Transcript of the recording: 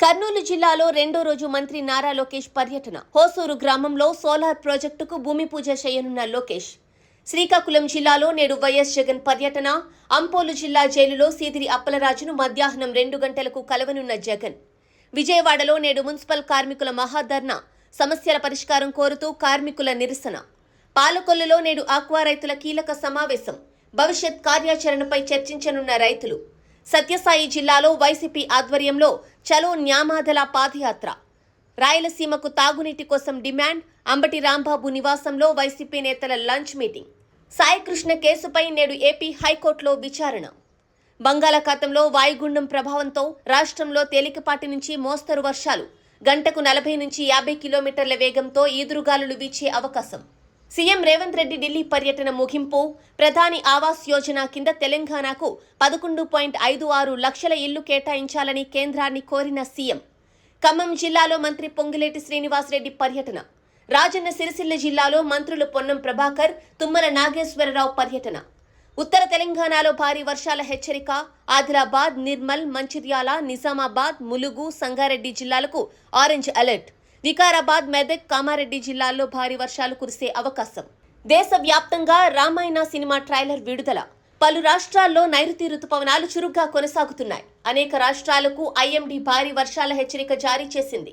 కర్నూలు జిల్లాలో రెండో రోజు మంత్రి నారా లోకేష్ పర్యటన. హోసూరు గ్రామంలో సోలార్ ప్రాజెక్టుకు భూమి పూజ చేయనున్న లోకేష్. శ్రీకాకుళం జిల్లాలో నేడు వైఎస్ జగన్ పర్యటన. అంపోలు జిల్లా జైలులో సీదిరి అప్పలరాజును మధ్యాహ్నం 2 గంటలకు కలవనున్న జగన్. విజయవాడలో నేడు మున్సిపల్ కార్మికుల మహాధర్నా. సమస్యల పరిష్కారం కోరుతూ కార్మికుల నిరసన. పాలకొల్లులో నేడు ఆక్వా రైతుల కీలక సమావేశం. భవిష్యత్ కార్యాచరణపై చర్చించనున్న రైతులు. సత్యసాయి జిల్లాలో వైసీపీ ఆధ్వర్యంలో చలో న్యామాదల పాదయాత్ర. రాయలసీమకు తాగునీటి కోసం డిమాండ్. అంబటి రాంబాబు నివాసంలో వైసీపీ నేతల లంచ్ మీటింగ్. సాయికృష్ణ కేసుపై నేడు ఏపీ హైకోర్టులో విచారణ. బంగాళాఖాతంలో వాయుగుండం ప్రభావంతో రాష్ట్రంలో తేలికపాటి నుంచి మోస్తరు వర్షాలు. గంటకు 40 నుంచి 50 కిలోమీటర్ల వేగంతో ఈదురుగాలులు వీచే అవకాశం. సీఎం రేవంత్ రెడ్డి ఢిల్లీ పర్యటన ముగింపు. ప్రధాని ఆవాస్ యోజన కింద తెలంగాణకు 11.56 లక్షల ఇళ్లు కేటాయించాలని కేంద్రాన్ని కోరిన సీఎం. ఖమ్మం జిల్లాలో మంత్రి పొంగులేటి శ్రీనివాసరెడ్డి పర్యటన. రాజన్న సిరిసిల్ల జిల్లాలో మంత్రులు పొన్నం ప్రభాకర్, తుమ్మల నాగేశ్వరరావు పర్యటన. ఉత్తర తెలంగాణలో భారీ వర్షాల హెచ్చరిక. ఆదిలాబాద్, నిర్మల్, మంచిర్యాల, నిజామాబాద్, ములుగు, సంగారెడ్డి జిల్లాలకు ఆరెంజ్ అలర్ట్. వికారాబాద్, మెదక్, కామారెడ్డి జిల్లాల్లో భారీ వర్షాలు కురిసే అవకాశం. దేశవ్యాప్తంగా రామాయణ సినిమా ట్రైలర్ విడుదల. పలు రాష్ట్రాల్లో నైరుతి రుతుపవనాలు చురుగ్గా కొనసాగుతున్నాయి. అనేక రాష్ట్రాలకు ఐఎండీ భారీ వర్షాల హెచ్చరిక జారీ చేసింది.